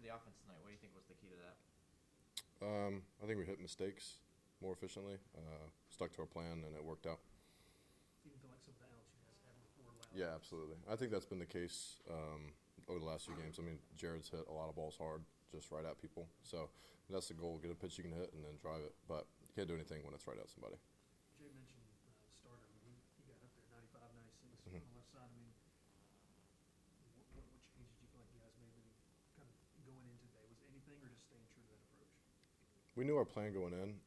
the offense tonight. What do you think was the key to that? I think we hit mistakes more efficiently, stuck to our plan, and it worked out. Do you feel like some of the outs you guys had before allowed? Yeah, absolutely. I think that's been the case over the last few games. I mean, Jared's hit a lot of balls hard, just right at people. So that's the goal: get a pitch you can hit and then drive it. But you can't do anything when it's right at somebody. Jay mentioned starter. I mean, he got up there 95, 96 Mhm. on the left side. I mean, what changes do you feel like you guys made maybe kind of going into today? Was it anything or just staying true to that approach? We knew our plan going in.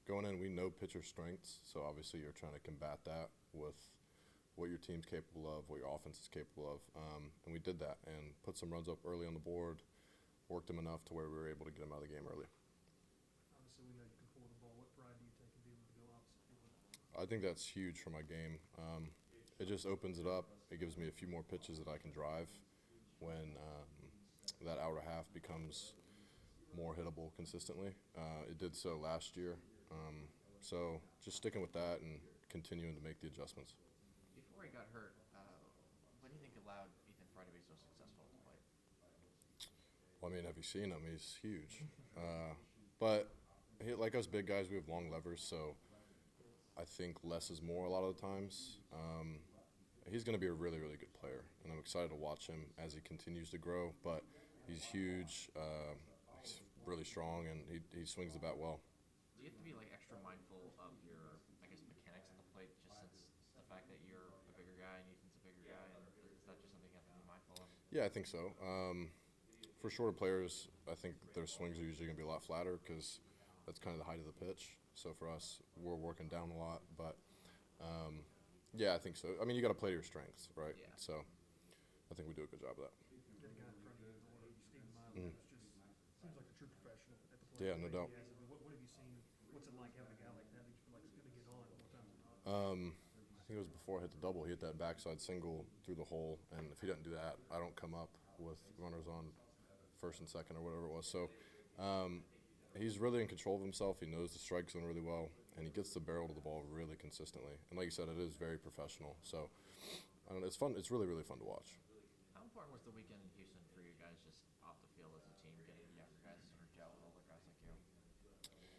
Going in, we know pitcher strengths, so obviously you're trying to combat that with what your team's capable of, what your offense is capable of, and we did that and put some runs up early on the board, worked them enough to where we were able to get them out of the game early. Obviously, we know you can pull the ball. What pride do you take in being able to go opposite field? I think that's huge for my game. It just opens it up. It gives me a few more pitches that I can drive when that hour and a half becomes more hittable consistently. It did so last year. So just sticking with that and continuing to make the adjustments. Before he got hurt, what do you think allowed Ethan Fry to be so successful at the plate? Well, I mean, have you seen him? He's huge. But like us big guys, we have long levers, so I think less is more a lot of the times. He's going to be a really, really good player, and I'm excited to watch him as he continues to grow. But he's huge, he's really strong, and he swings the bat well. Do you have to be like extra mindful of your, I guess, mechanics at the plate, just since the fact that you're a bigger guy and Ethan's a bigger guy, and is that just something you have to be mindful of? Yeah, I think so. For shorter players, I think their swings are usually going to be a lot flatter because that's kind of the height of the pitch. So for us, we're working down a lot. But, yeah, I think so. I mean, you got to play to your strengths, right? Yeah. So I think we do a good job of that. You got a guy in front of you in the order, Stephen Miley, Mhm. who's just seems like a true professional at the plate. Yeah, no The way doubt. he has it. I mean, what have you seen? What's it like having a guy like that that you feel like is going to get on more times than not? I think it was before I hit the double. He hit that backside single through the hole, and if he doesn't do that, I don't come up with runners on first and second or whatever it was. So he's really in control of himself. He knows the strike zone really well, and he gets the barrel to the ball really consistently. And like you said, it is very professional. So I don't know, it's fun. It's really, really fun to watch. How important was the weekend in Houston for you guys, just off the field as a team, getting the younger guys to sort of gel with older guys like you?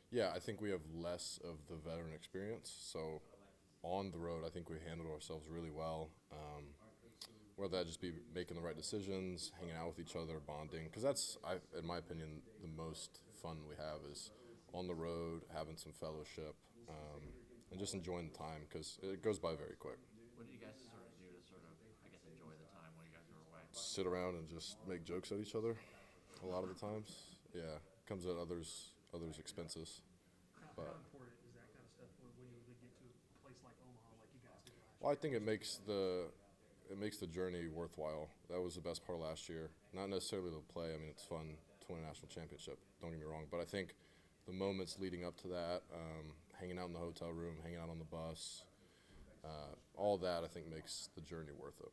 Yeah, I think we have less of the veteran experience. So on the road, I think we handled ourselves really well. Whether that just be making the right decisions, hanging out with each other, bonding, because that's, in my opinion, the most fun we have is on the road, having some fellowship, and just enjoying the time because it goes by very quick. What did you guys sort of do to sort of, I guess, enjoy the time when you guys were away? Sit around and just make jokes at each other a lot of the times. Yeah, comes at others' expenses. How But important is that kind of stuff when you really get to a place like Omaha, like you guys did last well, I year? think it makes the journey worthwhile. That was the best part last year. Not necessarily the play. I mean, it's fun to win a national championship. Don't get me wrong. But I think the moments leading up to that, hanging out in the hotel room, hanging out on the bus, all that I think makes the journey worth it.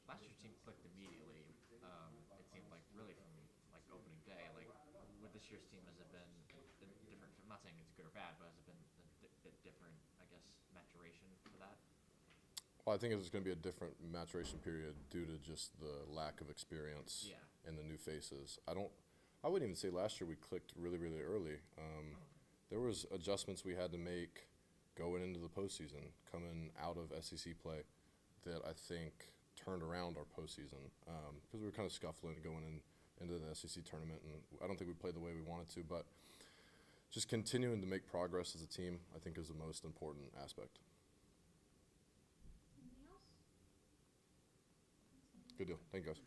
Last year's team clicked immediately. It seemed like really from like opening day. Like with this year's team, has it been a different? I'm not saying it's good or bad, but has it been a bit different? I guess maturation for that. Well, I think it's going to be a different maturation period due to just the lack of experience Yeah. and the new faces. I wouldn't even say last year we clicked really, really early. There was adjustments we had to make going into the postseason, coming out of SEC play, that I think turned around our postseason because we were kind of scuffling going into the SEC tournament, and I don't think we played the way we wanted to. But just continuing to make progress as a team, I think, is the most important aspect. Anything else? Good deal. Thank you, guys.